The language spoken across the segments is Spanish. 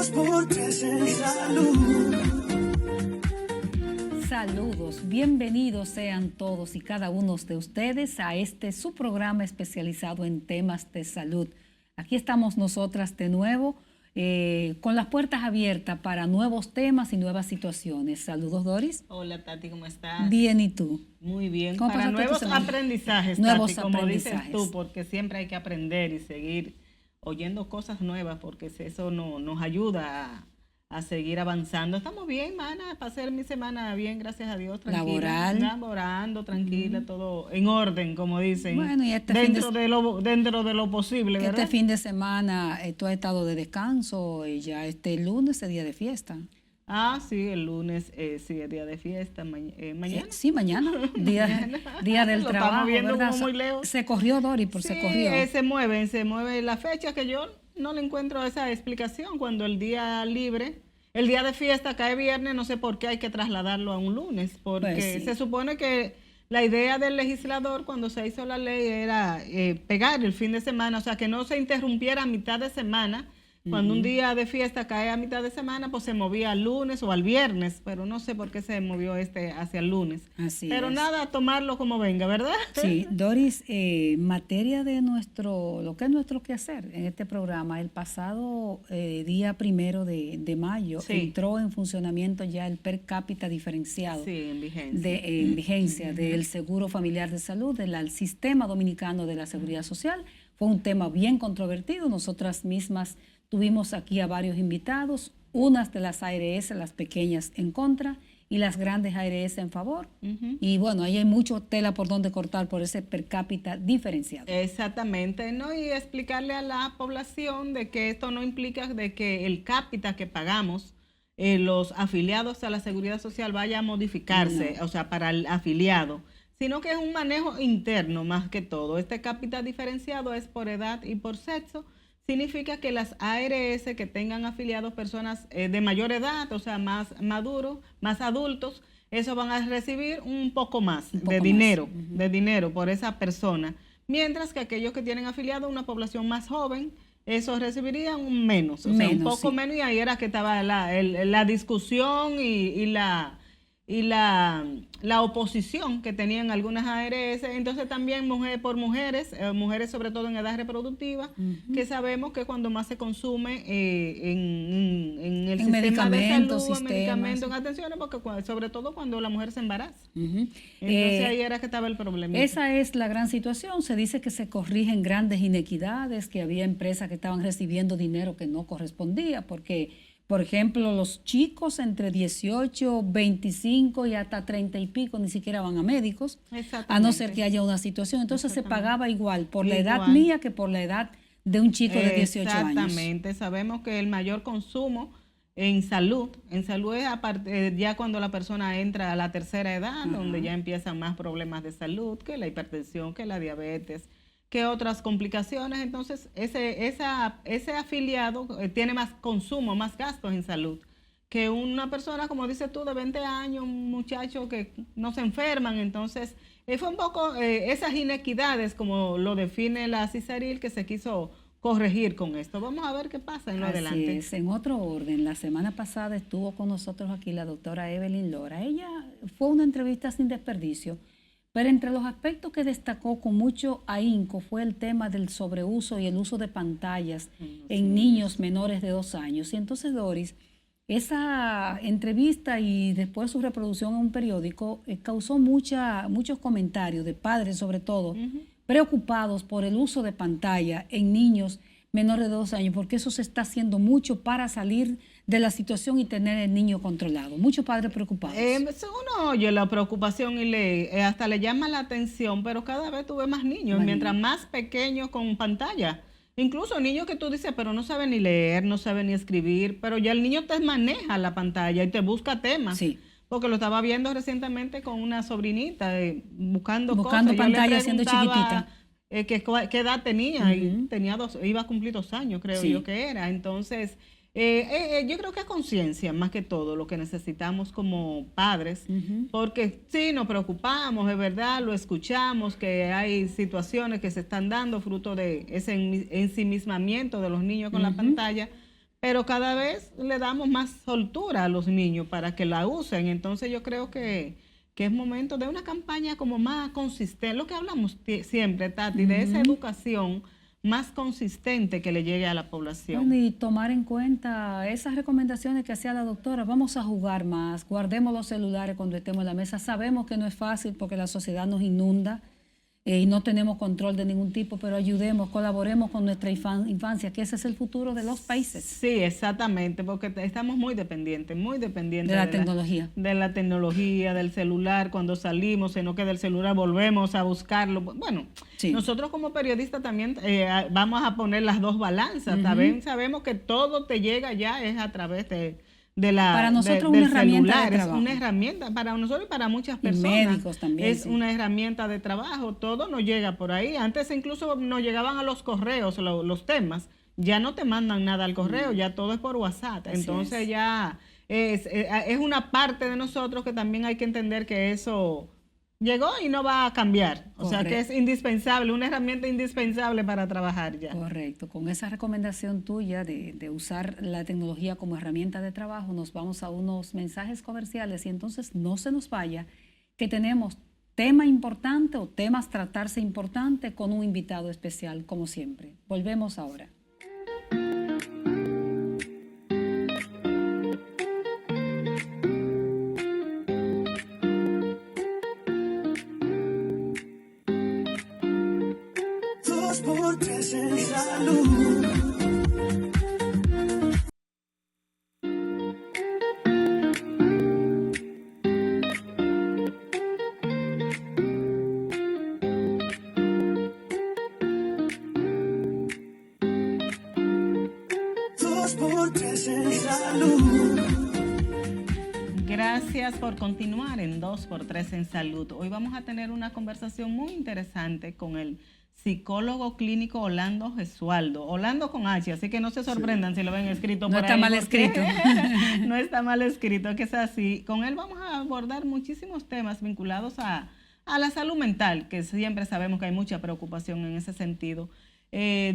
Transportes en Salud. Saludos, bienvenidos sean todos y cada uno de ustedes a su programa especializado en temas de salud. Aquí estamos nosotras de nuevo con las puertas abiertas para nuevos temas y nuevas situaciones. Saludos, Doris. Hola, Tati, ¿cómo estás? Bien, ¿y tú? Muy bien. ¿Cómo para nuevos aprendizajes, nuevos Tati, como aprendizajes. dices tú, porque siempre hay que aprender y seguir oyendo cosas nuevas, porque eso nos ayuda a seguir avanzando. Estamos bien, mana, pasé mi semana bien, gracias a Dios, tranquila. Laborando, tranquila, todo en orden, como dicen. Bueno, y dentro de lo posible, ¿verdad? Este fin de semana tú has estado de descanso y ya lunes es día de fiesta. Ah, sí, el lunes sí es día de fiesta, mañana. Sí, mañana, día del trabajo, estamos viendo ¿verdad? como muy lejos. Se corrió, Dori, se corrió. Se mueve la fecha, que yo no le encuentro esa explicación. Cuando el día libre, el día de fiesta cae viernes, no sé por qué hay que trasladarlo a un lunes, porque Pues sí. se supone que la idea del legislador cuando se hizo la ley era pegar el fin de semana, o sea, que no se interrumpiera a mitad de semana. Cuando un día de fiesta cae a mitad de semana, pues se movía al lunes o al viernes, pero no sé por qué se movió hacia el lunes. Así pero es. Nada, tomarlo como venga, ¿verdad? Sí, Doris, materia de lo que es nuestro quehacer en este programa, el pasado día 1 de mayo entró en funcionamiento ya el per cápita diferenciado en vigencia, en vigencia del Seguro Familiar de Salud, del Sistema Dominicano de la Seguridad Social. Fue un tema bien controvertido, nosotras mismas tuvimos aquí a varios invitados, unas de las ARS, las pequeñas, en contra y las grandes ARS en favor. Y bueno, ahí hay mucho tela por donde cortar por ese per cápita diferenciado. Exactamente, ¿no? Y explicarle a la población de que esto no implica de que el cápita que pagamos los afiliados a la Seguridad Social vaya a modificarse, o sea, para el afiliado, sino que es un manejo interno más que todo. Este cápita diferenciado es por edad y por sexo. Significa que las ARS que tengan afiliados personas de mayor edad, o sea, más maduros, más adultos, eso van a recibir un poco más de dinero por esa persona. Mientras que aquellos que tienen afiliados una población más joven, esos recibirían un menos, o sea, un poco menos, y ahí era que estaba la discusión y la oposición que tenían algunas ARS. Entonces también mujeres sobre todo en edad reproductiva, que sabemos que cuando más se consume en el sistema de salud, en medicamentos, en atenciones, porque sobre todo cuando la mujer se embaraza. Entonces ahí era que estaba el problema. Esa es la gran situación. Se dice que se corrigen grandes inequidades, que había empresas que estaban recibiendo dinero que no correspondía, porque por ejemplo, los chicos entre 18, 25 y hasta 30 y pico ni siquiera van a médicos, a no ser que haya una situación. Entonces se pagaba igual por la edad mía que por la edad de un chico de 18 años. Exactamente. Sabemos que el mayor consumo en salud es ya cuando la persona entra a la tercera edad, donde ya empiezan más problemas de salud, que la hipertensión, que la diabetes, que otras complicaciones. Entonces ese afiliado tiene más consumo, más gastos en salud que una persona, como dices tú, de 20 años, un muchacho que no se enferman. Entonces fue un poco esas inequidades, como lo define la CISARIL, que se quiso corregir con esto. Vamos a ver qué pasa en lo adelante. Así es. En otro orden, la semana pasada estuvo con nosotros aquí la doctora Evelyn Lora. Ella fue una entrevista sin desperdicio. Pero entre los aspectos que destacó con mucho ahínco fue el tema del sobreuso y el uso de pantallas en niños menores de 2 años. Y entonces, Doris, esa entrevista y después su reproducción en un periódico causó muchos comentarios de padres, sobre todo, preocupados por el uso de pantalla en niños menores de 2 años, porque eso se está haciendo mucho para salir de la situación y tener el niño controlado. Muchos padres preocupados. Uno oye la preocupación y hasta le llama la atención, pero cada vez tú ves más niños, mientras más pequeños con pantalla. Incluso niños que tú dices, pero no saben ni leer, no saben ni escribir, pero ya el niño te maneja la pantalla y te busca temas. Sí. Porque lo estaba viendo recientemente con una sobrinita, buscando pantalla siendo chiquitita. ¿Qué edad tenía? Y iba a cumplir 2 años, creo yo que era. Entonces, yo creo que es conciencia más que todo lo que necesitamos como padres, porque sí, nos preocupamos, es verdad, lo escuchamos, que hay situaciones que se están dando fruto de ese ensimismamiento de los niños con la pantalla, pero cada vez le damos más soltura a los niños para que la usen. Entonces yo creo que es momento de una campaña como más consistente, lo que hablamos siempre, Tati, de esa educación más consistente que le llegue a la población. Bueno, y tomar en cuenta esas recomendaciones que hacía la doctora. Vamos a jugar más, guardemos los celulares cuando estemos en la mesa. Sabemos que no es fácil porque la sociedad nos inunda y no tenemos control de ningún tipo, pero ayudemos, colaboremos con nuestra infancia, que ese es el futuro de los países. Sí, exactamente, porque estamos muy dependientes de la tecnología. De la tecnología, del celular, cuando salimos, sino que del celular volvemos a buscarlo. Bueno, sí. Nosotros como periodistas también vamos a poner las dos balanzas. También sabemos que todo te llega ya es a través de la para nosotros una herramienta celular, de trabajo. Es una herramienta para nosotros y para muchas personas. Y médicos también. Es una herramienta de trabajo, todo nos llega por ahí. Antes incluso nos llegaban a los correos los temas, ya no te mandan nada al correo, ya todo es por WhatsApp. Entonces ya es una parte de nosotros que también hay que entender que eso llegó y no va a cambiar. O sea que es indispensable, una herramienta indispensable para trabajar ya. Correcto. Con esa recomendación tuya de usar la tecnología como herramienta de trabajo, nos vamos a unos mensajes comerciales y entonces no se nos vaya que tenemos tema importante o temas tratarse importante con un invitado especial, como siempre. Volvemos ahora. Por tres en salud. Dos por tres en salud. Gracias por continuar en 2x3 en Salud. Hoy vamos a tener una conversación muy interesante con el psicólogo clínico Orlando Gesualdo. Orlando con H, así que no se sorprendan si lo ven escrito por ahí. No está mal escrito. No está mal escrito, que es así. Con él vamos a abordar muchísimos temas vinculados a la salud mental, que siempre sabemos que hay mucha preocupación en ese sentido.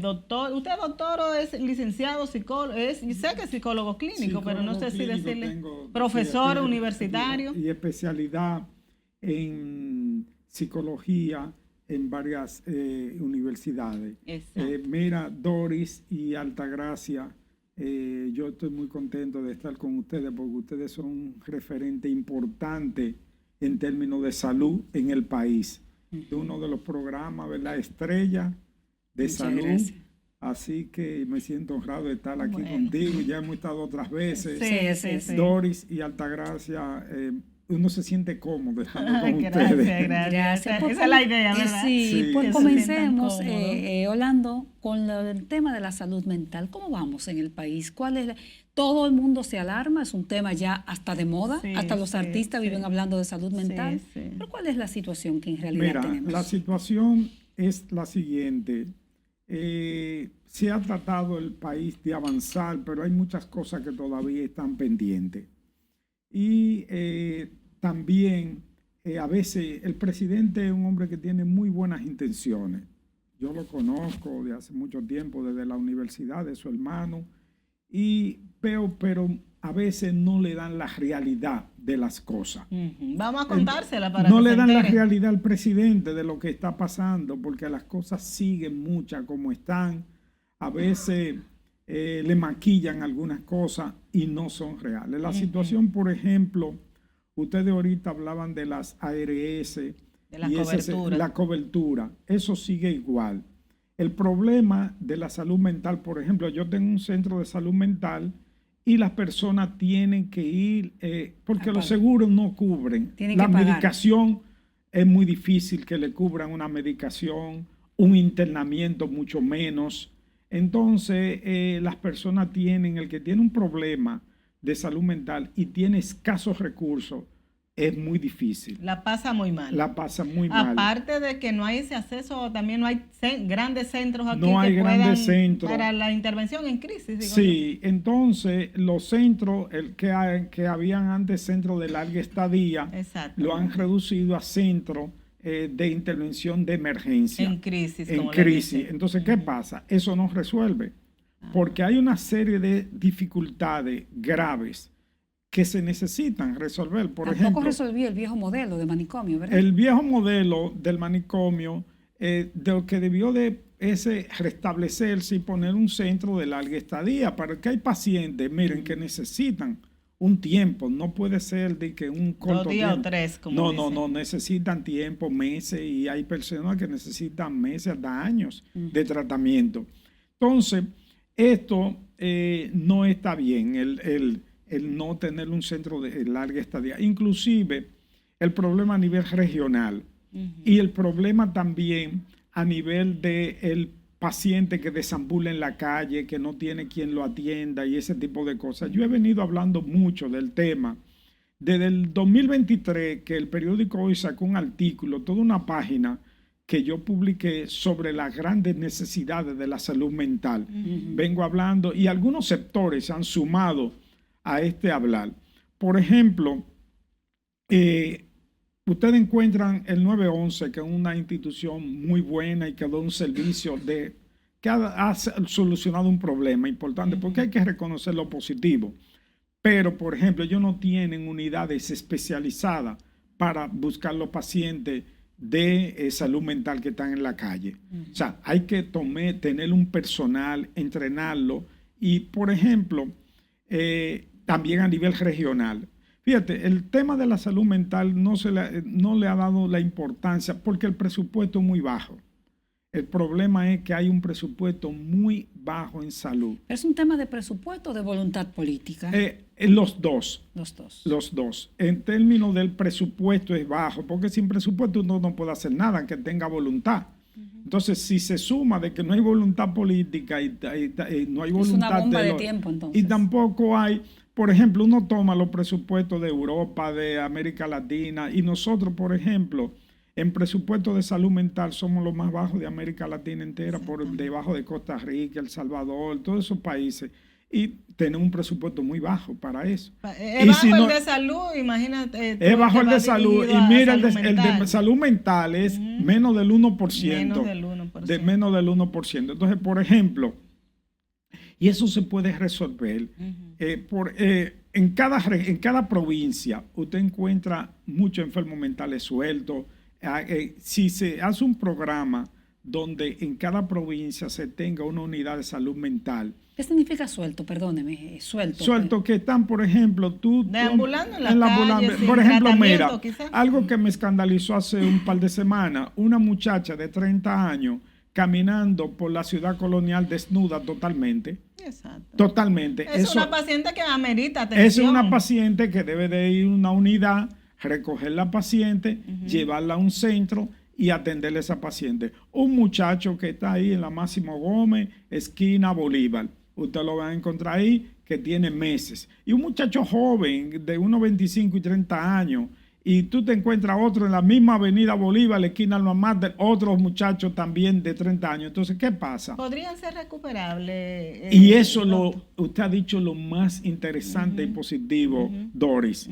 Doctor, usted doctor o es licenciado psicólogo, sé que es psicólogo clínico, pero no sé si decirle profesor universitario. Y especialidad en psicología en varias universidades. Mira, Doris y Altagracia, yo estoy muy contento de estar con ustedes porque ustedes son un referente importante en términos de salud en el país. Uno de los programas, ¿verdad? Estrella de Muchas salud. Gracias. Así que me siento honrado de estar aquí contigo. Ya hemos estado otras veces. Sí. Doris y Altagracia, uno se siente cómodo estando con Gracias, ustedes. gracias. Esa es la idea, ¿verdad? Sí, pues que comencemos, Orlando, con el tema de la salud mental. ¿Cómo vamos en el país? Todo el mundo se alarma, es un tema ya hasta de moda, hasta los artistas viven hablando de salud mental. Pero ¿cuál es la situación que en realidad tenemos? La situación es la siguiente. Se ha tratado el país de avanzar, pero hay muchas cosas que todavía están pendientes. Y también a veces el presidente es un hombre que tiene muy buenas intenciones. Yo lo conozco de hace mucho tiempo, desde la universidad, de su hermano, pero a veces no le dan la realidad de las cosas. Vamos a contársela para no que le se dan la entere. realidad al presidente de lo que está pasando, porque las cosas siguen muchas como están. A veces le maquillan algunas cosas y no son reales. La situación, por ejemplo, ustedes ahorita hablaban de las ARS, de la y cobertura. la cobertura, eso sigue igual. El problema de la salud mental, por ejemplo, yo tengo un centro de salud mental y las personas tienen que ir, porque los seguros no cubren. La medicación es muy difícil que le cubran una medicación, un internamiento mucho menos. Entonces, las personas el que tiene un problema de salud mental y tiene escasos recursos, es muy difícil. La pasa muy mal. La pasa muy mal. Aparte de que no hay ese acceso, también no hay grandes centros aquí no hay que grandes puedan centros para la intervención en crisis. Sí, entonces los centros que habían antes centros de larga estadía, lo han reducido a centros de intervención de emergencia. En crisis. En crisis. Entonces, ¿qué pasa? Eso no resuelve. porque hay una serie de dificultades graves que se necesitan resolver. Por Tampoco ejemplo, resolví el viejo modelo de manicomio, ¿verdad? el viejo modelo del manicomio, de lo que debió de restablecerse y poner un centro de larga estadía, para que hay pacientes, miren, que necesitan un tiempo, no puede ser de que un corto 2 días tiempo. o 3, como No, dicen. no, necesitan tiempo, meses, y hay personas que necesitan meses, hasta años de tratamiento. Entonces, esto no está bien, el no tener un centro de larga estadía. Inclusive, el problema a nivel regional y el problema también a nivel del paciente que deambula en la calle, que no tiene quien lo atienda y ese tipo de cosas. Yo he venido hablando mucho del tema. Desde el 2023, que el periódico Hoy sacó un artículo, toda una página que yo publiqué sobre las grandes necesidades de la salud mental. Vengo hablando y algunos sectores se han sumado a este hablar. Por ejemplo, ustedes encuentran el 911, que es una institución muy buena y que da un servicio que ha solucionado un problema importante, porque hay que reconocer lo positivo. Pero, por ejemplo, ellos no tienen unidades especializadas para buscar los pacientes de salud mental que están en la calle. O sea, hay que tener un personal, entrenarlo y, por ejemplo, también a nivel regional. Fíjate, el tema de la salud mental no le ha dado la importancia porque el presupuesto es muy bajo. El problema es que hay un presupuesto muy bajo en salud. ¿Es un tema de presupuesto o de voluntad política? Los dos. Los dos. Los dos. En términos del presupuesto es bajo, porque sin presupuesto uno no puede hacer nada, aunque tenga voluntad. Entonces, si se suma de que no hay voluntad política y no hay voluntad es una bomba de tiempo, entonces. Y tampoco hay, por ejemplo, uno toma los presupuestos de Europa, de América Latina, y nosotros, por ejemplo, en presupuesto de salud mental somos los más bajos de América Latina entera, por debajo de Costa Rica, El Salvador, todos esos países. Y tenemos un presupuesto muy bajo para eso. Es bajo el de salud, imagínate. Es bajo el de salud. Y mira, el de salud mental es menos del 1%. Menos del 1%. Menos del 1%. Entonces, por ejemplo, y eso se puede resolver. En cada provincia usted encuentra muchos enfermos mentales sueltos. Si se hace un programa donde en cada provincia se tenga una unidad de salud mental. ¿Qué significa suelto? Perdóneme, suelto. Suelto, que están, por ejemplo, deambulando en la calle, por ejemplo, mira, quizás. algo que me escandalizó hace un par de semanas, una muchacha de 30 años caminando por la ciudad colonial desnuda totalmente. Exacto. Totalmente. Es una paciente que amerita atención. Es una paciente que debe de ir a una unidad, recoger la paciente, llevarla a un centro y atenderle a esa paciente. Un muchacho que está ahí en la Máximo Gómez, esquina Bolívar. Usted lo va a encontrar ahí, que tiene meses. Y un muchacho joven de unos 25 y 30 años, y tú te encuentras otro en la misma avenida Bolívar, la esquina normal, de otros muchachos también de 30 años. Entonces, ¿qué pasa? Podrían ser recuperables. Y eso usted ha dicho lo más interesante y positivo, Doris.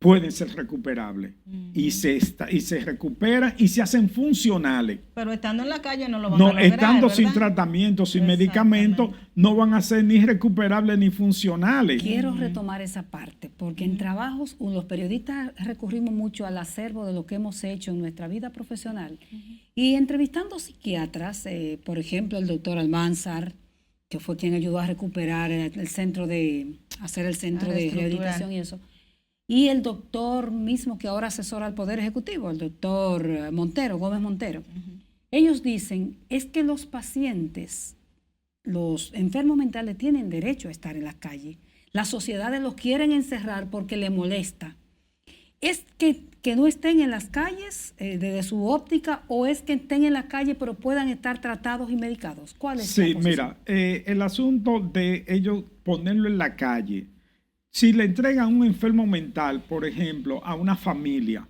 Pueden ser recuperables y se recuperan y se hacen funcionales. Pero estando en la calle no lo van a lograr, estando ¿verdad? sin tratamiento, sin medicamentos, no van a ser ni recuperables ni funcionales. Quiero retomar esa parte, porque en trabajos los periodistas recurrimos mucho al acervo de lo que hemos hecho en nuestra vida profesional. Y entrevistando psiquiatras, por ejemplo, el doctor Almanzar, que fue quien ayudó a recuperar el centro de rehabilitación y eso. Y el doctor mismo que ahora asesora al Poder Ejecutivo, el doctor Gómez Montero. Ellos dicen, es que los pacientes, los enfermos mentales tienen derecho a estar en las calles. Las sociedades los quieren encerrar porque les molesta. ¿Es que no estén en las calles desde su óptica o es que estén en la calle pero puedan estar tratados y medicados? ¿Cuál es la posición? Mira, el asunto de ellos ponerlo en la calle, si le entregan un enfermo mental, por ejemplo, a una familia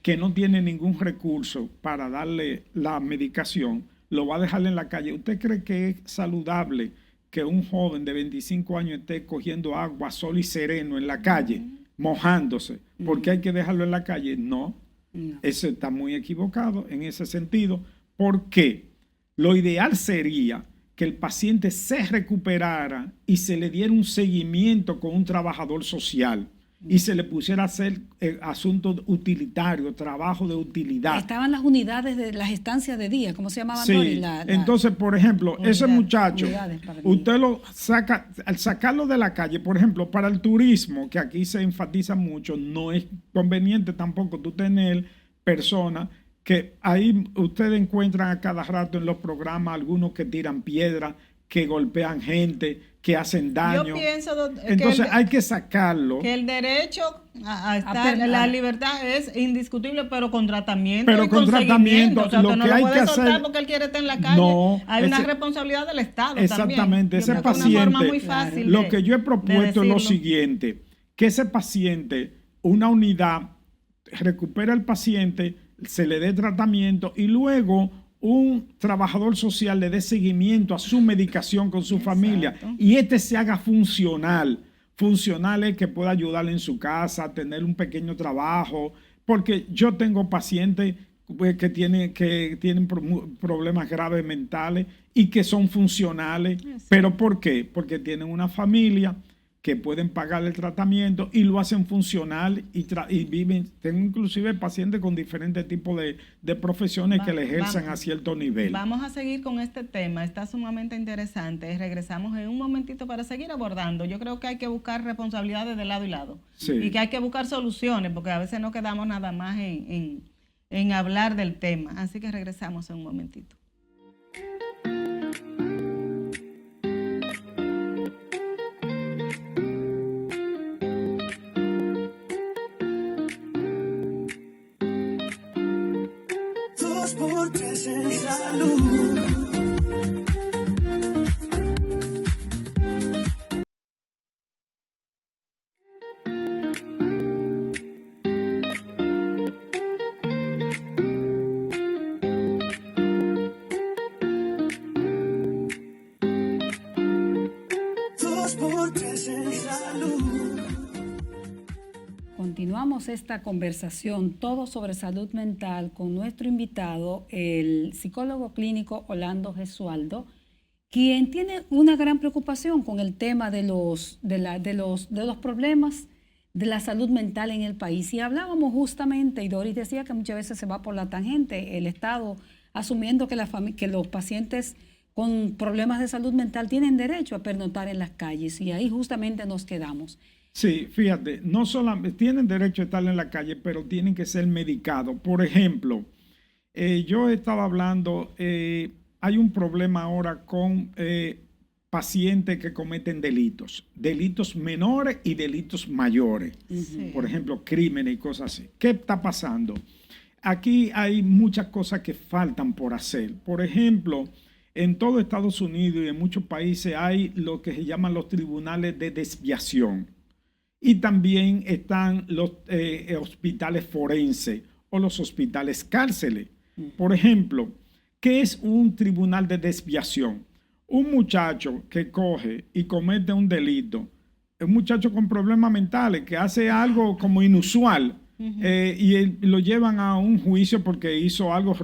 que no tiene ningún recurso para darle la medicación, lo va a dejar en la calle. ¿Usted cree que es saludable que un joven de 25 años esté cogiendo agua, sol y sereno en la calle, mojándose, porque hay que dejarlo en la calle? No, eso está muy equivocado en ese sentido, porque lo ideal sería que el paciente se recuperara y se le diera un seguimiento con un trabajador social y se le pusiera a hacer asuntos utilitarios, trabajo de utilidad. Estaban las unidades de las estancias de día, ¿cómo se llamaban? Sí, entonces, por ejemplo, ese muchacho, usted lo saca, al sacarlo de la calle, por ejemplo, para el turismo, que aquí se enfatiza mucho, no es conveniente tampoco tú tener personas que ahí ustedes encuentran a cada rato en los programas algunos que tiran piedras, que golpean gente, que hacen daño. Yo pienso, entonces hay que sacarlo. Que el derecho a estar en la libertad es indiscutible, pero con tratamiento. Pero y con tratamiento, o sea, lo no que lo hay puede que soltar hacer, porque él quiere estar en la calle. No, hay una responsabilidad del Estado exactamente, también. ese Yo creo que paciente, una forma muy fácil lo que yo he propuesto es lo siguiente, que ese paciente, una unidad, recupera al paciente, se le dé tratamiento y luego un trabajador social le dé seguimiento a su medicación con su familia y se haga funcional. Funcional es que pueda ayudarle en su casa, tener un pequeño trabajo, porque yo tengo pacientes que tienen problemas graves mentales y que son funcionales. ¿Pero por qué? Porque tienen una familia que pueden pagar el tratamiento y lo hacen funcional y viven. Tengo inclusive pacientes con diferentes tipos de profesiones que le ejercen a cierto nivel. Vamos a seguir con este tema, está sumamente interesante. Regresamos en un momentito para seguir abordando. Yo creo que hay que buscar responsabilidades de lado y lado. Sí. Y que hay que buscar soluciones, porque a veces no quedamos nada más en hablar del tema. Así que regresamos en un momentito. Por tres en salud. Dos por tres en salud. Continuamos esta conversación, todo sobre salud mental, con nuestro invitado, el psicólogo clínico Orlando Gesualdo, quien tiene una gran preocupación con el tema de los problemas de la salud mental en el país. Y hablábamos justamente, y Doris decía que muchas veces se va por la tangente, el Estado asumiendo que los pacientes con problemas de salud mental tienen derecho a pernoctar en las calles, y ahí justamente nos quedamos. Sí, fíjate, no solamente tienen derecho a estar en la calle, pero tienen que ser medicados. Por ejemplo, yo estaba hablando, hay un problema ahora con pacientes que cometen delitos menores y delitos mayores. Sí. Por ejemplo, crímenes y cosas así. ¿Qué está pasando? Aquí hay muchas cosas que faltan por hacer. Por ejemplo, en todo Estados Unidos y en muchos países hay lo que se llaman los tribunales de desviación. Y también están los hospitales forenses o los hospitales cárceles. Por ejemplo, ¿qué es un tribunal de desviación? Un muchacho que coge y comete un delito, un muchacho con problemas mentales que hace algo como inusual, lo llevan a un juicio porque hizo algo,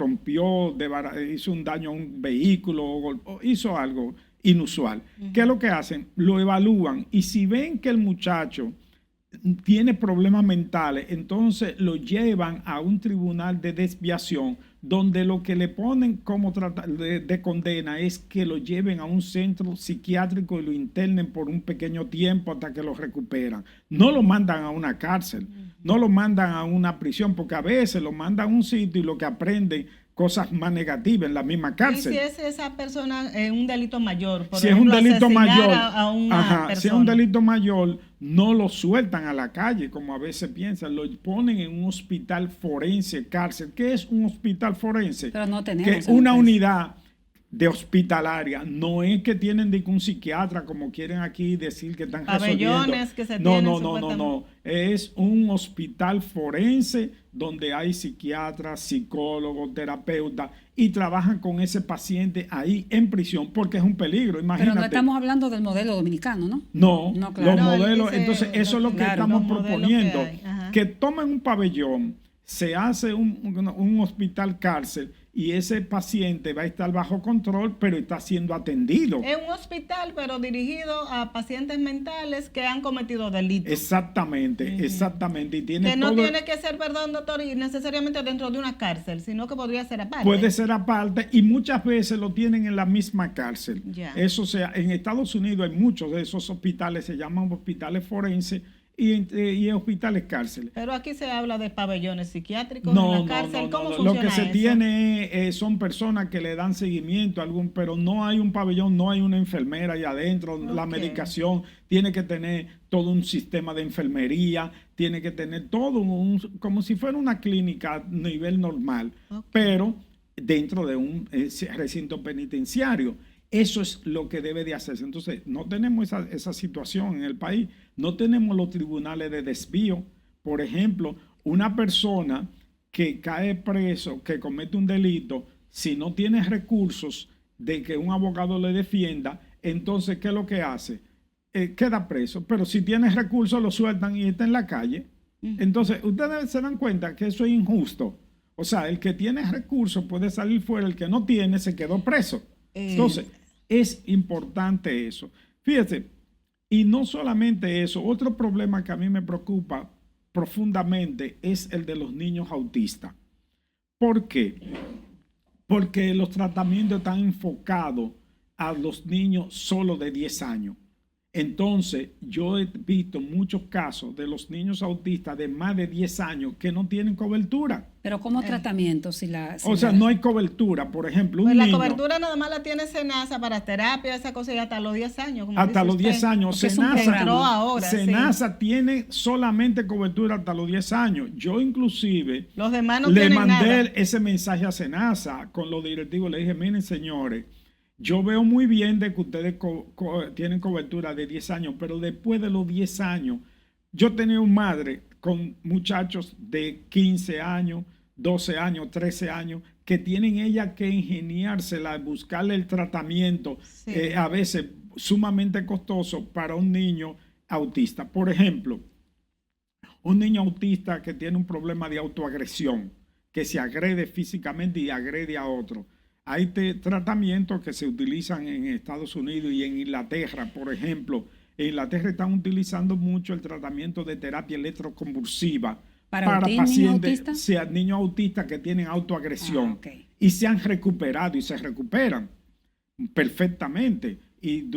hizo un daño a un vehículo o hizo algo inusual. ¿Qué es lo que hacen? Lo evalúan y si ven que el muchacho tiene problemas mentales, entonces lo llevan a un tribunal de desviación donde lo que le ponen como de condena es que lo lleven a un centro psiquiátrico y lo internen por un pequeño tiempo hasta que lo recuperan. No lo mandan a una cárcel, no lo mandan a una prisión, porque a veces lo mandan a un sitio y lo que aprenden cosas más negativas en la misma cárcel. Y si es esa persona un delito mayor, por si ejemplo, es un delito mayor, a una persona. Si es un delito mayor, no lo sueltan a la calle, como a veces piensan, lo ponen en un hospital forense, cárcel. ¿Qué es un hospital forense? Pero no tenemos. Que es una unidad de hospitalaria, no es que tienen de un psiquiatra como quieren aquí decir que están pabellones que se no, tienen. No, es un hospital forense donde hay psiquiatras, psicólogos, terapeutas y trabajan con ese paciente ahí en prisión porque es un peligro, imagínate. Pero no estamos hablando del modelo dominicano, ¿no? No, claro. Los modelos, entonces eso es lo que estamos proponiendo, que tomen un pabellón, se hace un hospital cárcel y ese paciente va a estar bajo control, pero está siendo atendido. Es un hospital, pero dirigido a pacientes mentales que han cometido delitos. Exactamente, exactamente. Y tiene Que no todo, tiene que ser, perdón, doctor, y necesariamente dentro de una cárcel, sino que podría ser aparte. puede ser aparte y muchas veces lo tienen en la misma cárcel. Ya. Eso sea, en Estados Unidos hay muchos de esos hospitales, se llaman hospitales forenses y hospitales cárceles. Pero aquí se habla de pabellones psiquiátricos en la cárcel. ¿Cómo funciona Lo que se eso? tiene son personas que le dan seguimiento a pero no hay un pabellón, no hay una enfermera allá adentro. La Ok. medicación tiene que tener todo un sistema de enfermería, tiene que tener todo como si fuera una clínica a nivel normal, Ok. pero dentro de un recinto penitenciario. Eso es lo que debe de hacerse. Entonces, no tenemos esa situación en el país. No tenemos los tribunales de desvío. Por ejemplo, una persona que cae preso, que comete un delito, si no tiene recursos de que un abogado le defienda, entonces, ¿qué es lo que hace? Queda preso. Pero si tiene recursos, lo sueltan y está en la calle. Entonces, ustedes se dan cuenta que eso es injusto. O sea, el que tiene recursos puede salir fuera, el que no tiene se quedó preso. Entonces, es importante eso. Fíjate, y no solamente eso, otro problema que a mí me preocupa profundamente es el de los niños autistas. ¿Por qué? Porque los tratamientos están enfocados a los niños solo de 10 años. Entonces, yo he visto muchos casos de los niños autistas de más de 10 años que no tienen cobertura. Pero como tratamiento, O sea, no hay cobertura. Por ejemplo, un Pues la niño, cobertura nada más la tiene SENASA para terapia, esa cosa, y hasta los 10 años. Como hasta dice los usted. 10 años. Porque es un programa. Entró ahora, sí. SENASA tiene solamente cobertura hasta los 10 años. Yo inclusive Los demás no le tienen mandé nada. ese mensaje a SENASA con los directivos. Le dije, miren señores, yo veo muy bien de que ustedes tienen cobertura de 10 años, pero después de los 10 años, yo tenía una madre con muchachos de 15 años, 12 años, 13 años, que tienen ella que ingeniársela, buscarle el tratamiento, Sí. a veces sumamente costoso para un niño autista. Por ejemplo, un niño autista que tiene un problema de autoagresión, que se agrede físicamente y agrede a otro. Hay tratamientos que se utilizan en Estados Unidos y en Inglaterra, por ejemplo. En Inglaterra están utilizando mucho el tratamiento de terapia electroconvulsiva para pacientes, niños autistas que tienen autoagresión. Y se han recuperado y se recuperan perfectamente y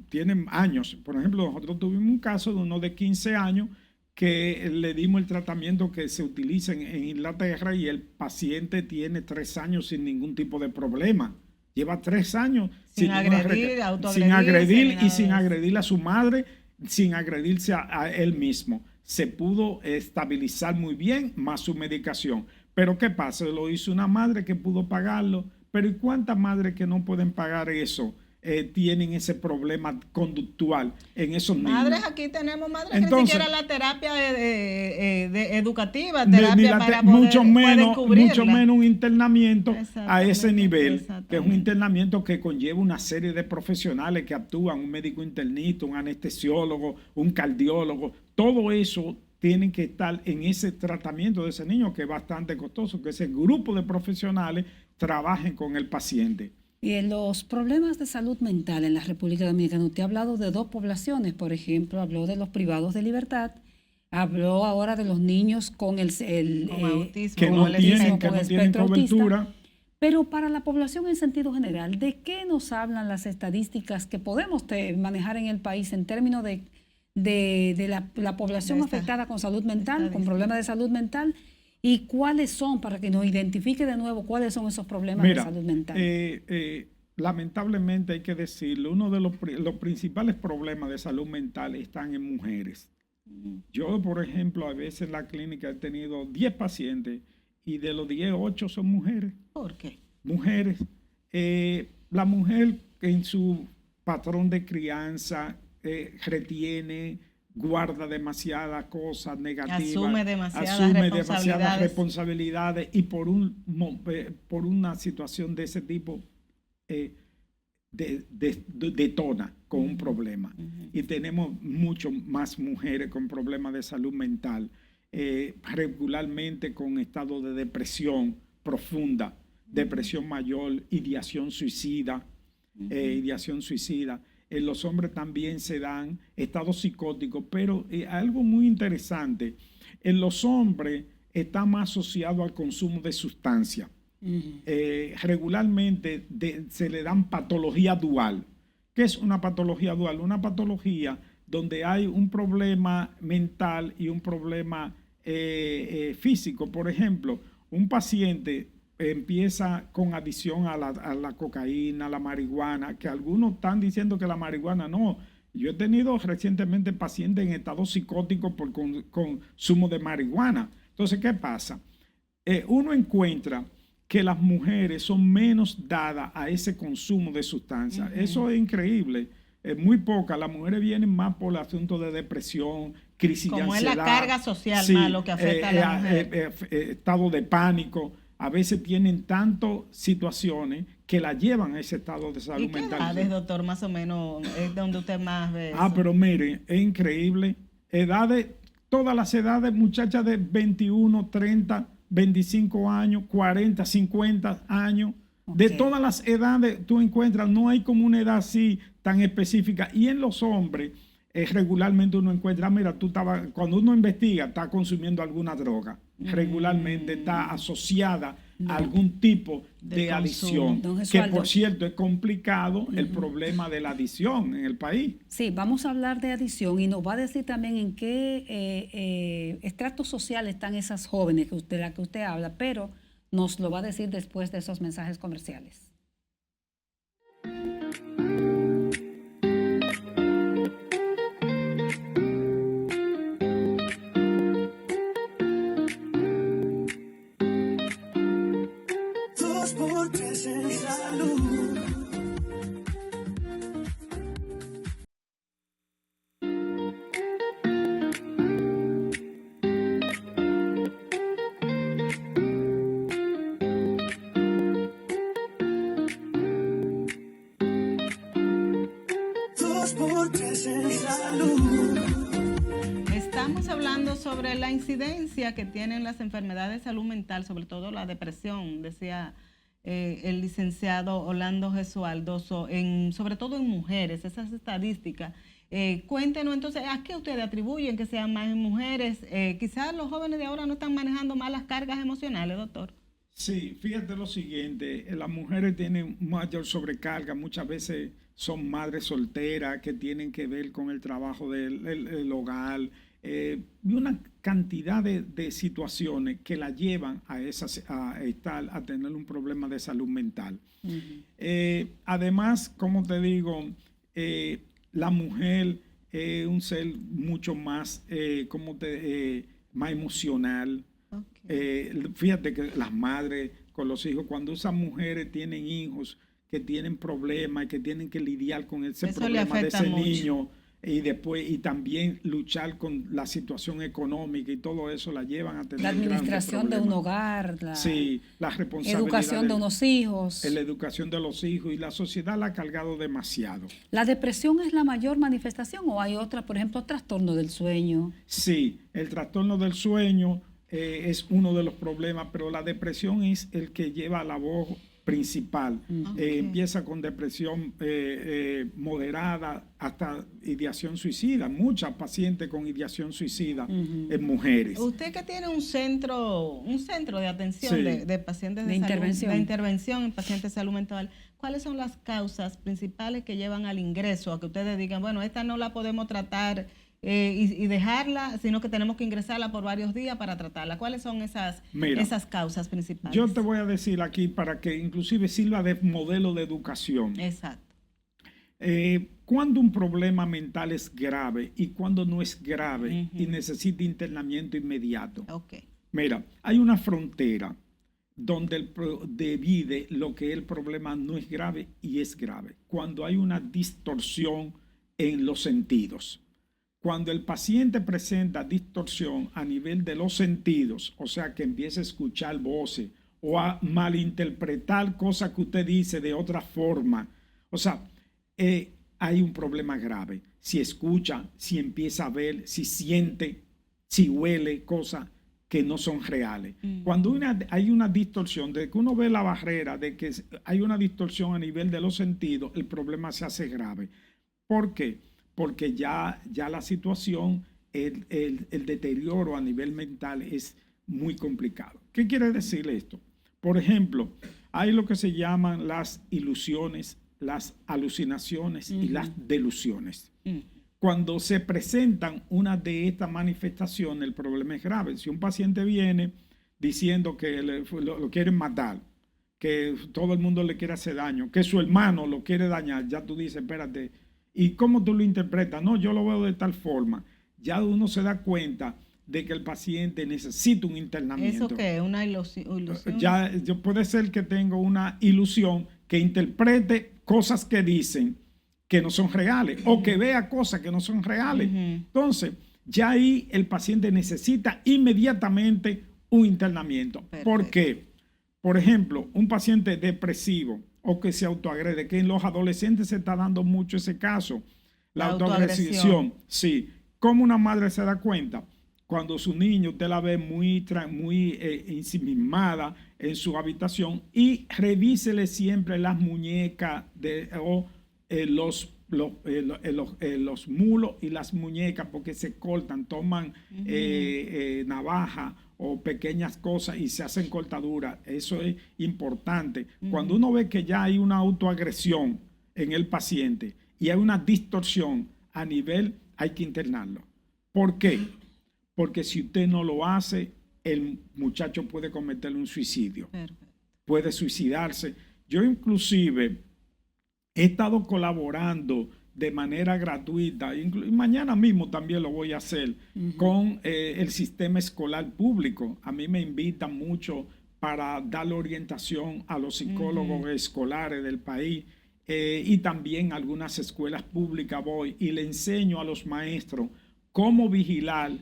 tienen años. Por ejemplo, nosotros tuvimos un caso de uno de 15 años que le dimos el tratamiento que se utiliza en Inglaterra y el paciente tiene 3 años sin ningún tipo de problema. Lleva 3 años sin agredir y sin agredir a su madre, sin agredirse a él mismo. Se pudo estabilizar muy bien, más su medicación. Pero ¿qué pasa? Lo hizo una madre que pudo pagarlo. Pero ¿y cuántas madres que no pueden pagar eso? Tienen ese problema conductual en esos niños. Madres, aquí tenemos madres Entonces, que ni siquiera la terapia educativa, terapia para poder, mucho menos un internamiento a ese Exactamente, nivel, que es un internamiento que conlleva una serie de profesionales que actúan, un médico internista, un anestesiólogo, un cardiólogo, todo eso tienen que estar en ese tratamiento de ese niño que es bastante costoso, que ese grupo de profesionales trabajen con el paciente. Y en los problemas de salud mental en la República Dominicana, usted ha hablado de 2 poblaciones, por ejemplo, habló de los privados de libertad, habló ahora de los niños con autismo, que no tienen cobertura. Autista. Pero para la población en sentido general, ¿de qué nos hablan las estadísticas que podemos manejar en el país en términos de la población afectada con salud mental, con problemas de salud mental? ¿Y cuáles son, para que nos identifique de nuevo, cuáles son esos problemas de salud mental? Lamentablemente hay que decirlo, uno de los principales problemas de salud mental están en mujeres. Yo, por ejemplo, a veces en la clínica he tenido 10 pacientes y de los 10, 8 son mujeres. ¿Por qué? Mujeres. La mujer en su patrón de crianza retiene, guarda demasiadas cosas negativas, asume demasiadas responsabilidades y por una situación de ese tipo detona con un problema. Y tenemos mucho más mujeres con problemas de salud mental, regularmente con estado de depresión profunda, depresión mayor, ideación suicida, En los hombres también se dan estados psicóticos, pero algo muy interesante, en los hombres está más asociado al consumo de sustancias. Regularmente se le dan patología dual. ¿Qué es una patología dual? Una patología donde hay un problema mental y un problema físico. Por ejemplo, un paciente empieza con adicción a la cocaína, a la marihuana, que algunos están diciendo que la marihuana no. Yo he tenido recientemente pacientes en estado psicótico por consumo de marihuana. Entonces, ¿qué pasa? Uno encuentra que las mujeres son menos dadas a ese consumo de sustancias. Eso es increíble. Muy pocas. Las mujeres vienen más por el asunto de depresión, crisis de ansiedad. Como es la carga social, sí, más lo que afecta a la mujer. Estado de pánico. A veces tienen tantas situaciones que la llevan a ese estado de salud mental. ¿Y qué edades, doctor, más o menos, es donde usted más ve eso? Pero mire, es increíble. Todas las edades, muchachas de 21, 30, 25 años, 40, 50 años. De todas las edades tú encuentras, no hay como una edad así tan específica. Y en los hombres, regularmente uno encuentra, mira, cuando uno investiga, está consumiendo alguna droga. Regularmente está asociada a algún tipo de adicción. Que por cierto es complicado el problema de la adicción en el país. Sí, vamos a hablar de adicción y nos va a decir también en qué estratos sociales están esas jóvenes de las que usted habla, pero nos lo va a decir después de esos mensajes comerciales. En salud. En salud. Estamos hablando sobre la incidencia que tienen las enfermedades de salud mental, sobre todo la depresión, decía el licenciado Orlando Gesualdo, sobre todo en mujeres, esas estadísticas. Cuéntenos entonces, ¿a qué ustedes atribuyen que sean más en mujeres? Quizás los jóvenes de ahora no están manejando más las cargas emocionales, doctor. Sí, fíjate lo siguiente, las mujeres tienen mayor sobrecarga, muchas veces son madres solteras que tienen que ver con el trabajo del hogar, y una cantidad de situaciones que la llevan a tener un problema de salud mental. Además, como te digo, la mujer es un ser mucho más, más emocional. Fíjate que las madres con los hijos, cuando esas mujeres tienen hijos que tienen problemas y que tienen que lidiar con ese problema de ese mucho niño, y también luchar con la situación económica y todo eso, la llevan a tener la administración de un hogar, la responsabilidad, educación de unos hijos, la educación de los hijos, y la sociedad la ha cargado demasiado. ¿La depresión es la mayor manifestación o hay otra, por ejemplo, trastorno del sueño? Sí, el trastorno del sueño es uno de los problemas, pero la depresión es el que lleva la voz principal. Empieza con depresión moderada hasta ideación suicida. Muchas pacientes con ideación suicida en mujeres. Usted que tiene un centro de atención de pacientes de intervención en pacientes de salud mental, ¿cuáles son las causas principales que llevan al ingreso? A que ustedes digan, bueno, esta no la podemos tratar y dejarla, sino que tenemos que ingresarla por varios días para tratarla. ¿Cuáles son esas causas principales? Yo te voy a decir aquí para que inclusive sirva de modelo de educación. Exacto. Cuando un problema mental es grave y cuando no es grave y necesita internamiento inmediato. Mira, hay una frontera donde divide lo que el problema no es grave y es grave. Cuando hay una distorsión en los sentidos. Cuando el paciente presenta distorsión a nivel de los sentidos, o sea, que empieza a escuchar voces o a malinterpretar cosas que usted dice de otra forma, o sea, hay un problema grave. Si escucha, si empieza a ver, si siente, si huele cosas, que no son reales. Cuando hay una distorsión, de que uno ve la barrera, de que hay una distorsión a nivel de los sentidos, el problema se hace grave. ¿Por qué? Porque ya la situación, el deterioro a nivel mental es muy complicado. ¿Qué quiere decir esto? Por ejemplo, hay lo que se llaman las ilusiones, las alucinaciones y las delusiones. Cuando se presentan una de estas manifestaciones, el problema es grave. Si un paciente viene diciendo que lo quieren matar, que todo el mundo le quiere hacer daño, que su hermano lo quiere dañar, ya tú dices, espérate, ¿y cómo tú lo interpretas? No, yo lo veo de tal forma. Ya uno se da cuenta de que el paciente necesita un internamiento. ¿Eso qué es? ¿Una ilusión? Ya puede ser que tenga una ilusión, que interprete cosas que dicen que no son reales, o que vea cosas que no son reales. Entonces, ya ahí el paciente necesita inmediatamente un internamiento. Perfecto. ¿Por qué? Por ejemplo, un paciente depresivo o que se autoagrede, que en los adolescentes se está dando mucho ese caso. La autoagresión. Sí. ¿Cómo una madre se da cuenta? Cuando su niño usted la ve muy ensimismada en su habitación, y revísele siempre las muñecas los mulos y las muñecas, porque se cortan, toman navaja o pequeñas cosas y se hacen cortaduras. Eso es importante. Cuando uno ve que ya hay una autoagresión en el paciente y hay una distorsión a nivel, hay que internarlo. ¿Por qué? Porque si usted no lo hace, el muchacho puede cometer un suicidio. Perfecto. Puede suicidarse. Yo inclusive he estado colaborando de manera gratuita, y mañana mismo también lo voy a hacer, con el sistema escolar público. A mí me invitan mucho para darle orientación a los psicólogos escolares del país, y también a algunas escuelas públicas voy y le enseño a los maestros cómo vigilar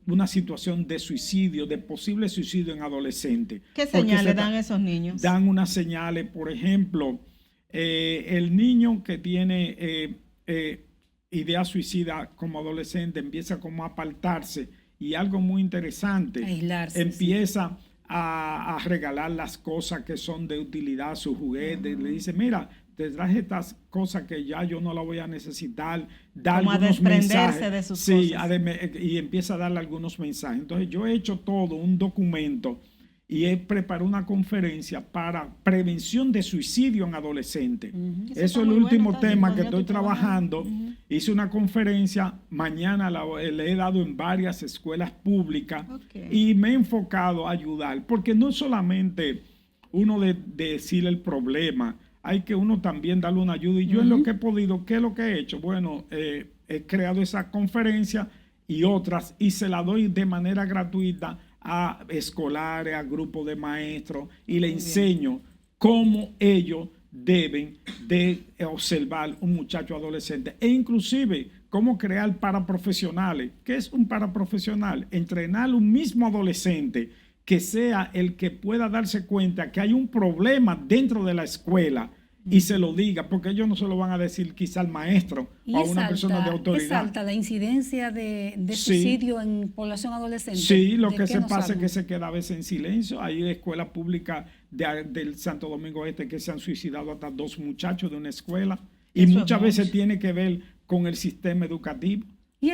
una situación de suicidio, de posible suicidio en adolescentes. ¿Qué señales dan esos niños? Dan unas señales, por ejemplo, el niño que tiene idea suicida como adolescente empieza como a apartarse, y algo muy interesante, aislarse, empieza a regalar las cosas que son de utilidad, sus juguetes, le dice, mira, te traje estas cosas que ya yo no las voy a necesitar, dar como algunos a desprenderse mensajes, de sus sí, cosas. Y empieza a darle algunos mensajes. Entonces yo he hecho todo un documento y he preparado una conferencia para prevención de suicidio en adolescentes. Eso es el último tema que estoy trabajando. Hice una conferencia, mañana le he dado en varias escuelas públicas, y me he enfocado a ayudar, porque no solamente uno de decir el problema, hay que uno también darle una ayuda. Y yo en lo que he podido, ¿qué es lo que he hecho? Bueno, he creado esa conferencia y otras, y se la doy de manera gratuita a escolares, a grupos de maestros, y le enseño cómo ellos deben de observar un muchacho adolescente, e inclusive cómo crear paraprofesionales. ¿Qué es un paraprofesional? Entrenar un mismo adolescente que sea el que pueda darse cuenta que hay un problema dentro de la escuela y se lo diga, porque ellos no se lo van a decir quizá al maestro o a una persona de autoridad. ¿Es alta la incidencia de suicidio en población adolescente? Sí, lo que se pasa es que se queda a veces en silencio. Hay escuelas públicas del Santo Domingo Este que se han suicidado hasta 2 muchachos de una escuela, y muchas veces tiene que ver con el sistema educativo.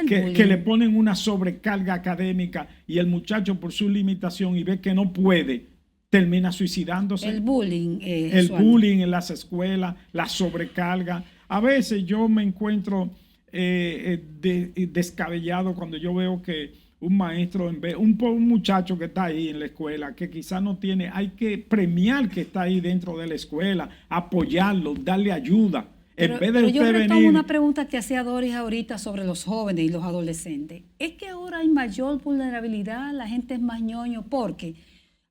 Que le ponen una sobrecarga académica, y el muchacho, por su limitación y ve que no puede, termina suicidándose. El bullying. El bullying en las escuelas, la sobrecarga. A veces yo me encuentro descabellado cuando yo veo que un maestro, un muchacho que está ahí en la escuela, que quizás no tiene, hay que premiar que está ahí dentro de la escuela, apoyarlo, darle ayuda. Pero yo retomo una pregunta que hacía Doris ahorita sobre los jóvenes y los adolescentes. Es que ahora hay mayor vulnerabilidad, la gente es más ñoño, porque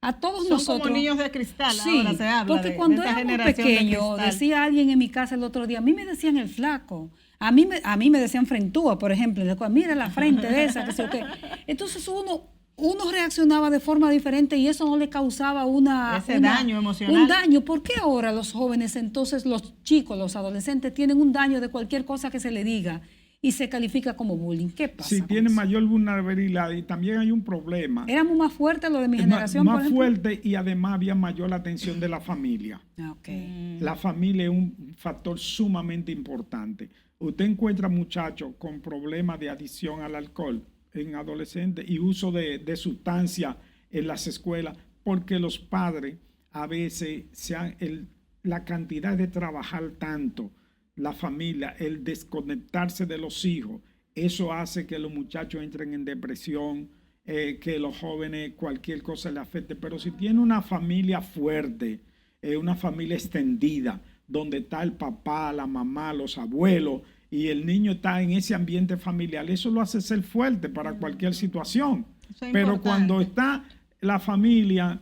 a todos son nosotros... como niños de cristal, sí, ahora se habla porque cuando de esa éramos generación pequeños, decía alguien en mi casa el otro día, a mí me decían el flaco, a mí me decían frentúa, por ejemplo, y después, mira la frente de esa, que sé yo qué. Entonces uno reaccionaba de forma diferente, y eso no le causaba daño emocional. Un daño. ¿Por qué ahora los jóvenes, entonces los chicos, los adolescentes, tienen un daño de cualquier cosa que se le diga? y se califica como bullying. ¿Qué pasa? Sí, con tiene eso? mayor vulnerabilidad y también hay un problema. Éramos más fuertes lo de mi Es generación, por más ejemplo. fuerte y además había mayor atención de la familia. Ah, ok. La familia es un factor sumamente importante. Usted encuentra muchachos con problemas de adicción al alcohol en adolescentes y uso de sustancias en las escuelas porque los padres a veces la cantidad de trabajar tanto, la familia, el desconectarse de los hijos, eso hace que los muchachos entren en depresión, que los jóvenes cualquier cosa le afecte. Pero si tiene una familia fuerte, una familia extendida, donde está el papá, la mamá, los abuelos, y el niño está en ese ambiente familiar, eso lo hace ser fuerte para cualquier situación. Eso es Pero importante. cuando está la familia,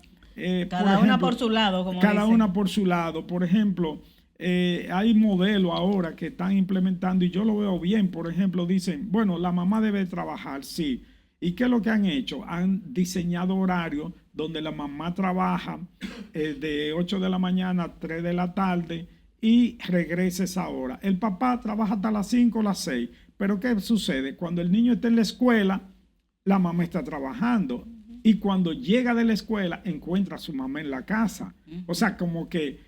Cada una por su lado, como cada dicen. una por su lado. Por ejemplo, hay modelos ahora que están implementando y yo lo veo bien. Por ejemplo, dicen, bueno, la mamá debe trabajar, sí. ¿Y qué es lo que han hecho? Han diseñado horarios donde la mamá trabaja de 8 de la mañana a 3 de la tarde y regresa esa hora. El papá trabaja hasta las 5 o las 6. Pero ¿qué sucede? Cuando el niño está en la escuela, la mamá está trabajando. Y cuando llega de la escuela, encuentra a su mamá en la casa. O sea, como que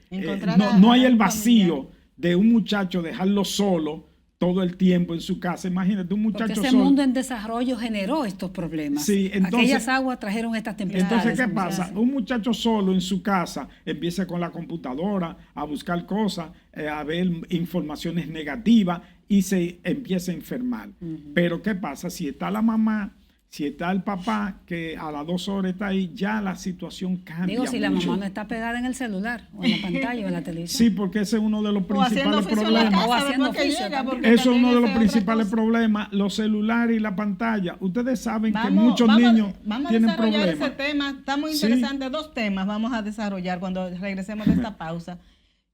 no hay el vacío de un muchacho dejarlo solo todo el tiempo en su casa. Imagínate un muchacho Porque ese solo. mundo en desarrollo generó estos problemas. Sí, entonces, aquellas aguas trajeron estas tempestades. Entonces, ¿qué como se pasa? dice. Un muchacho solo en su casa empieza con la computadora a buscar cosas, a ver informaciones negativas y se empieza a enfermar. Pero ¿qué pasa? Si está la mamá, si está el papá, que a las 2 horas está ahí, ya la situación cambia Digo, si la mucho. mamá no está pegada en el celular o en la pantalla o en la televisión. Sí, porque ese es uno de los O haciendo principales oficio en la problemas. O casa haciendo después que oficio llega, también. porque Eso es también uno de los esa es otra principales cosa. problemas, los celulares y la pantalla. Ustedes saben que Vamos- muchos vamos- niños vamos a tienen desarrollar problemas. ese tema. Está muy Sí. interesante. 2 temas vamos a desarrollar cuando regresemos de esta pausa.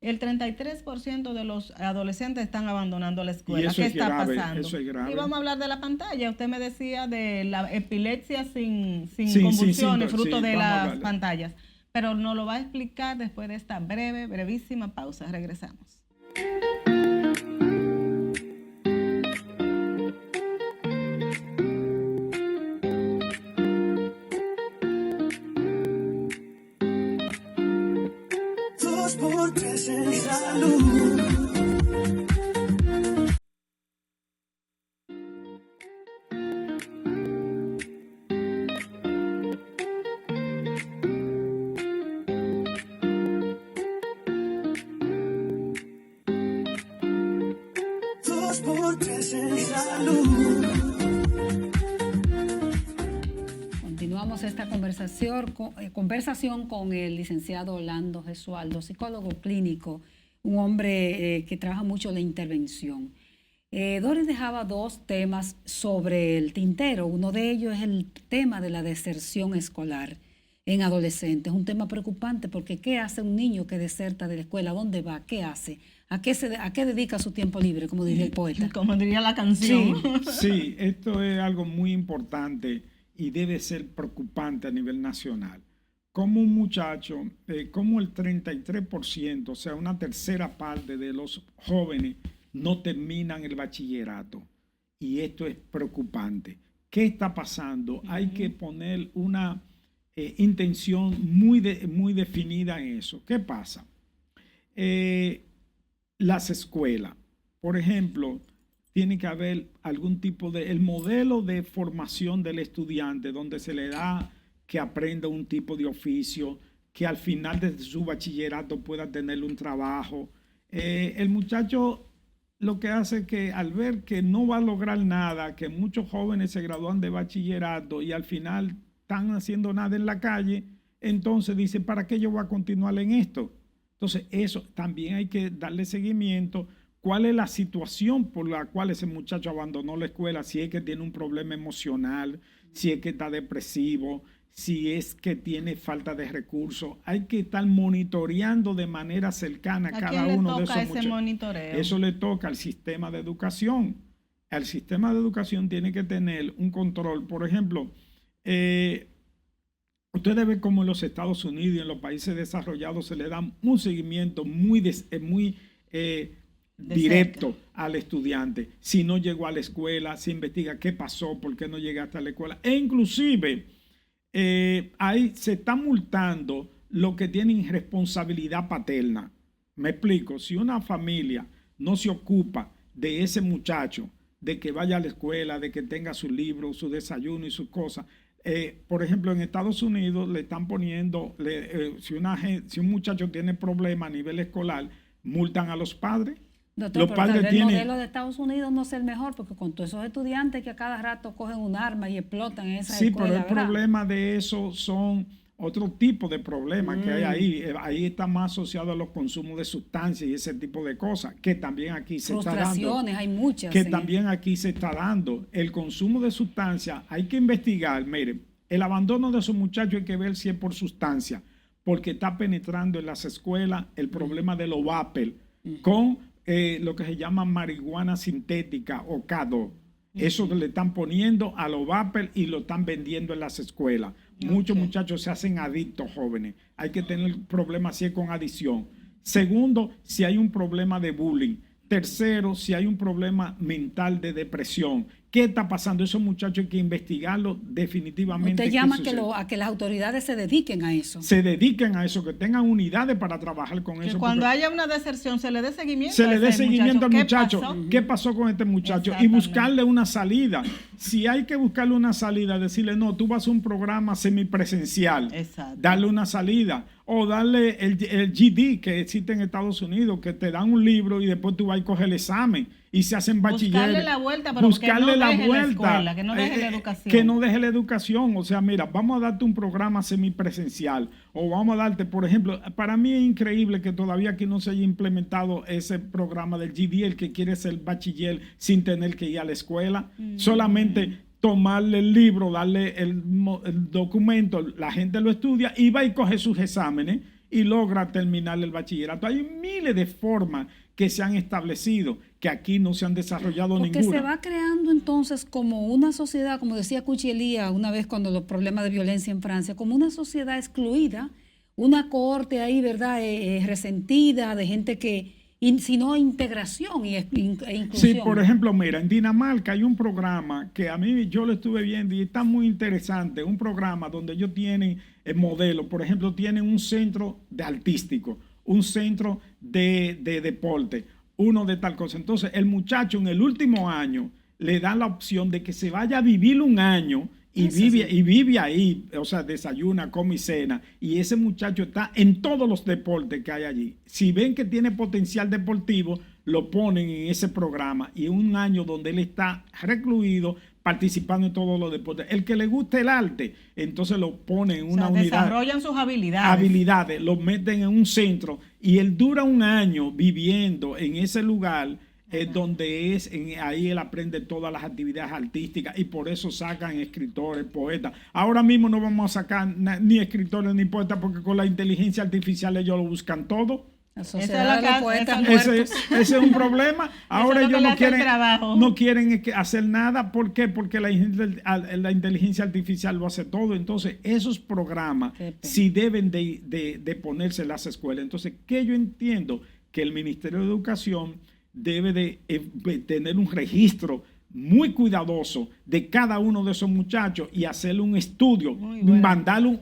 El 33% de los adolescentes están abandonando la escuela. eso ¿Qué es está grave, pasando? eso es grave. Y vamos a hablar de la pantalla. Usted me decía de la epilepsia sin Sí, convulsiones, sí, fruto sí, de vamos a las hablarle. pantallas. Pero nos lo va a explicar después de esta brevísima pausa. Regresamos. Dos por tres en salud. Dos por tres en salud. Continuamos esta conversación con el licenciado Orlando Gesualdo, psicólogo clínico, un hombre que trabaja mucho la intervención. Doris dejaba 2 temas sobre el tintero. Uno de ellos es el tema de la deserción escolar en adolescentes. Un tema preocupante porque ¿qué hace un niño que deserta de la escuela? ¿Dónde va? ¿Qué hace? ¿A qué dedica su tiempo libre, como diría el poeta? Como diría la canción. Sí, esto es algo muy importante y debe ser preocupante a nivel nacional. Como un muchacho, como el 33%, o sea, una tercera parte de los jóvenes no terminan el bachillerato. Y esto es preocupante. ¿Qué está pasando? Hay que poner una intención muy definida en eso. ¿Qué pasa? Las escuelas, por ejemplo, tiene que haber algún tipo de, el modelo de formación del estudiante donde se le da que aprenda un tipo de oficio, que al final de su bachillerato pueda tener un trabajo. El muchacho lo que hace es que al ver que no va a lograr nada, que muchos jóvenes se gradúan de bachillerato y al final están haciendo nada en la calle, entonces dice, ¿para qué yo voy a continuar en esto? Entonces eso también hay que darle seguimiento. ¿Cuál es la situación por la cual ese muchacho abandonó la escuela? Si es que tiene un problema emocional, si es que está depresivo, si es que tiene falta de recursos. Hay que estar monitoreando de manera cercana ¿A cada quién le uno de toca esos ese muchachos. monitoreo? Eso le toca al sistema de educación. El sistema de educación tiene que tener un control. Por ejemplo, ustedes ven como en los Estados Unidos y en los países desarrollados se le da un seguimiento muy directo al estudiante. Si no llegó a la escuela, se investiga qué pasó, por qué no llegaste a la escuela. E inclusive, ahí se está multando lo que tienen irresponsabilidad paterna. Me explico, si una familia no se ocupa de ese muchacho, de que vaya a la escuela, de que tenga su libro, su desayuno y sus cosas. Por ejemplo, en Estados Unidos le están poniendo, si un muchacho tiene problemas a nivel escolar, multan a los padres. Doctor, Los pero padres tal vez tienen... el modelo de Estados Unidos no es el mejor, porque con todos esos estudiantes que a cada rato cogen un arma y explotan en esa Sí, escuela, pero el ¿verdad? problema de eso son otro tipo de problemas que hay ahí. Ahí está más asociado a los consumos de sustancias y ese tipo de cosas, que también aquí se está dando. Frustraciones, hay muchas. Que sí. también aquí se está dando. El consumo de sustancias, hay que investigar. Mire, el abandono de esos muchachos hay que ver si es por sustancia, porque está penetrando en las escuelas el problema de los vapor con lo que se llama marihuana sintética o K2. Eso le están poniendo a los vapor y lo están vendiendo en las escuelas. Muchos muchachos se hacen adictos jóvenes. Hay que tener problemas si es con adicción. Segundo, si hay un problema de bullying. Tercero, si hay un problema mental de depresión. ¿Qué está pasando? Esos muchachos hay que investigarlo definitivamente. Usted llama a que las autoridades se dediquen a eso. Se dediquen a eso, que tengan unidades para trabajar con Que eso. cuando haya una deserción se le dé seguimiento. Se le dé seguimiento al muchacho. ¿Qué pasó? ¿Qué pasó con este muchacho? Y Exactamente. buscarle una salida. Si hay que buscarle una salida, decirle, no, tú vas a un programa semipresencial. Exacto. Darle una salida. O darle el GD que existe en Estados Unidos, que te dan un libro y después tú vas y coges el examen y se hacen bachilleres. Buscarle la vuelta, pero que no deje la escuela, que no deje la educación. Que no deje la educación. O sea, mira, vamos a darte un programa semipresencial. O vamos a darte, por ejemplo, para mí es increíble que todavía aquí no se haya implementado ese programa del GD, el que quiere ser bachiller sin tener que ir a la escuela. Solamente tomarle el libro, darle el documento, la gente lo estudia y va y coge sus exámenes y logra terminar el bachillerato. Hay miles de formas que se han establecido, que aquí no se han desarrollado Porque ninguna. se va creando entonces como una sociedad, como decía Cuchilía una vez cuando los problemas de violencia en Francia, como una sociedad excluida, una cohorte ahí, ¿verdad?, resentida, de gente que, sino integración e inclusión. Sí, por ejemplo, mira, en Dinamarca hay un programa que a mí yo lo estuve viendo y está muy interesante, un programa donde ellos tienen modelos, por ejemplo, tienen un centro de artístico, un centro de deporte, uno de tal cosa. Entonces, el muchacho en el último año le dan la opción de que se vaya a vivir un año y vive ahí, o sea, desayuna, come y cena. Y ese muchacho está en todos los deportes que hay allí. Si ven que tiene potencial deportivo, lo ponen en ese programa. Y un año donde él está recluido, participando en todos los deportes. El que le guste el arte, entonces lo ponen en una unidad. Desarrollan sus habilidades. Lo meten en un centro y él dura un año viviendo en ese lugar donde ahí él aprende todas las actividades artísticas y por eso sacan escritores, poetas. Ahora mismo no vamos a sacar ni escritores ni poetas porque con la inteligencia artificial ellos lo buscan todo. La sociedad de los poetas Ese muertos. es un problema. Ahora Eso es lo ellos que le hace no quieren hacer nada. ¿Por qué? Porque la inteligencia artificial lo hace todo. Entonces, esos programas sí deben de ponerse en las escuelas. Entonces, ¿qué yo entiendo? Que el Ministerio de Educación debe de tener un registro muy cuidadoso de cada uno de esos muchachos y hacerle un estudio, mandarle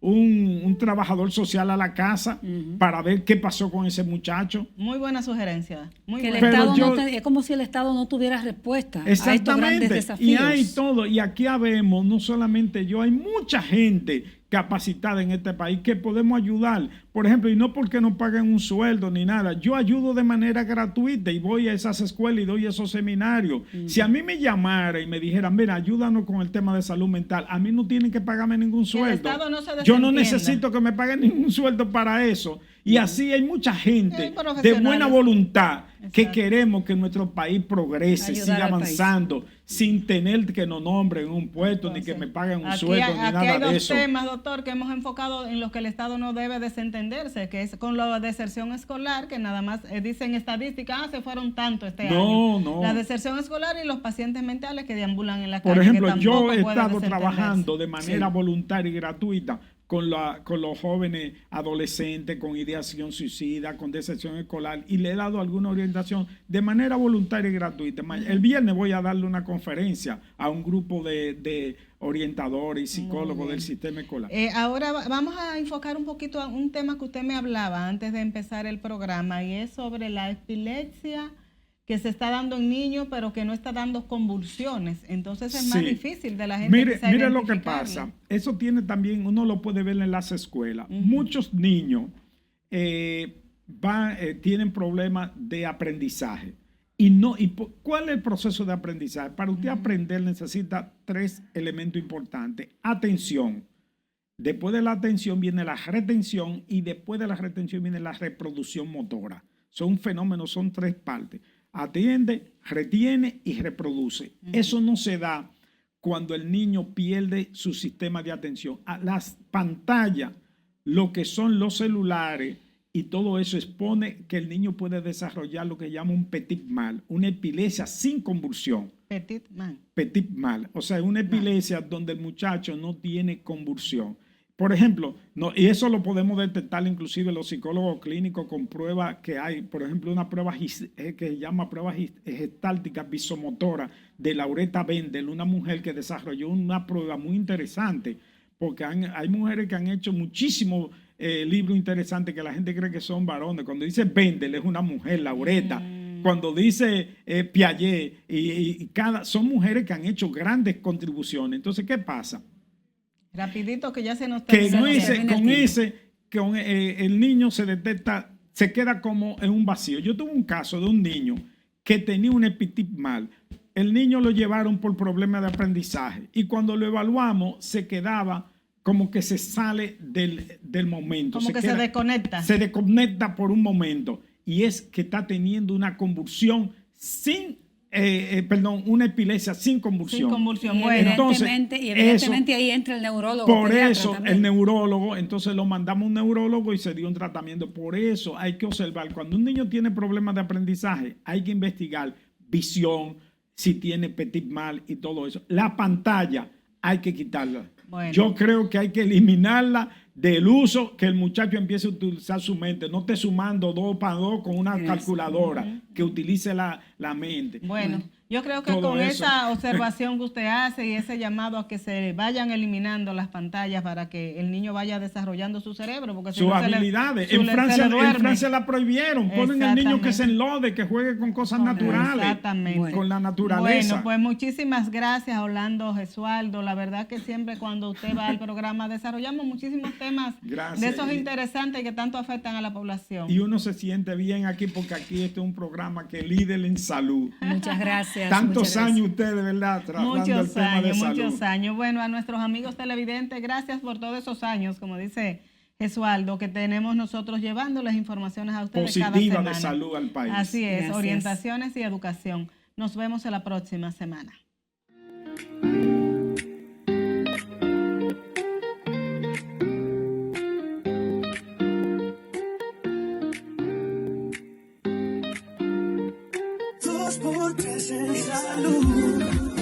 un trabajador social a la casa para ver qué pasó con ese muchacho. Muy buena sugerencia. Muy Que el buena. Estado es como si el Estado no tuviera respuesta a estos grandes desafíos. Y hay todo, y aquí habemos, no solamente yo, hay mucha gente capacitada en este país que podemos ayudar. Por ejemplo, y no porque no paguen un sueldo ni nada, yo ayudo de manera gratuita y voy a esas escuelas y doy esos seminarios. Si a mí me llamara y me dijeran, mira, ayúdanos con el tema de salud mental, a mí no tienen que pagarme ningún sueldo. El Estado no se Yo no desentienda. necesito que me paguen ningún sueldo para eso. Y así hay mucha gente de profesionales. buena voluntad que Exacto. queremos que nuestro país progrese, Ayudar siga al avanzando, sin tener que nos nombren en un puesto, Entonces, ni que me paguen un aquí sueldo, hay, ni aquí nada hay de dos eso. temas, doctor, que hemos enfocado en los que el Estado no debe desentenderse, que es con la deserción escolar, que nada más dicen estadísticas, se fueron tanto este año. No. La deserción escolar y los pacientes mentales que deambulan en la Por calle. ejemplo, que yo tampoco he puede estado desentenderse. trabajando de manera voluntaria y gratuita con los jóvenes adolescentes con ideación suicida, con deserción escolar, y le he dado alguna orientación de manera voluntaria y gratuita. El viernes voy a darle una conferencia a un grupo de orientadores y psicólogos del sistema escolar. Ahora vamos a enfocar un poquito a un tema que usted me hablaba antes de empezar el programa, y es sobre la epilepsia que se está dando en niños, pero que no está dando convulsiones. Entonces es más difícil de la gente. Mire lo que pasa. Eso tiene también, uno lo puede ver en las escuelas. Muchos niños tienen problemas de aprendizaje. ¿Cuál es el proceso de aprendizaje? Para usted aprender necesita 3 elementos importantes. Atención. Después de la atención viene la retención, y después de la retención viene la reproducción motora. Son fenómenos, son 3 partes. Atiende, retiene y reproduce. Eso no se da cuando el niño pierde su sistema de atención. A las pantallas, lo que son los celulares y todo eso expone que el niño puede desarrollar lo que llama un petit mal, una epilepsia sin convulsión. Petit mal. Petit mal, o sea, una epilepsia donde el muchacho no tiene convulsión. Por ejemplo, y eso lo podemos detectar inclusive los psicólogos clínicos con pruebas que hay, por ejemplo, una prueba que se llama prueba gestáltica visomotora de Lauretta Bendel, una mujer que desarrolló una prueba muy interesante, porque hay mujeres que han hecho muchísimos libros interesantes que la gente cree que son varones. Cuando dice Bendel es una mujer, Lauretta. Cuando dice Piaget, son mujeres que han hecho grandes contribuciones. Entonces, ¿qué pasa? Rapidito que ya se nos que el niño se detecta, se queda como en un vacío. Yo tuve un caso de un niño que tenía un petit mal. El niño lo llevaron por problemas de aprendizaje y cuando lo evaluamos se quedaba como que se sale del momento. Como que se desconecta. Se desconecta por un momento, y es que está teniendo una convulsión una epilepsia sin convulsión. Sin convulsión. Y bueno, evidentemente ahí entra el neurólogo. Por eso el neurólogo, entonces lo mandamos a un neurólogo y se dio un tratamiento. Por eso hay que observar, cuando un niño tiene problemas de aprendizaje, hay que investigar visión, si tiene petit mal y todo eso. La pantalla hay que quitarla. Bueno. Yo creo que hay que eliminarla del uso, que el muchacho empiece a utilizar su mente, no esté sumando 2 para 2 con una calculadora, que utilice la mente. Bueno, yo creo que con esa observación que usted hace y ese llamado a que se vayan eliminando las pantallas para que el niño vaya desarrollando su cerebro, porque sus habilidades. En Francia la prohibieron, ponen al niño que se enlode, que juegue con cosas naturales, con la naturaleza. Bueno, pues muchísimas gracias, Orlando Gesualdo. La verdad que siempre cuando usted va al programa desarrollamos muchísimos temas de esos interesantes que tanto afectan a la población. Y uno se siente bien aquí porque aquí este es un programa que es líder en salud. Muchas gracias. Tantos años ustedes, ¿verdad? Tratando el tema de salud. Muchos años. Bueno, a nuestros amigos televidentes, gracias por todos esos años, como dice Gesualdo, que tenemos nosotros llevándoles informaciones a ustedes positiva cada semana. De salud al país. Así es, gracias. Orientaciones y educación. Nos vemos en la próxima semana. Dos por tres en salud.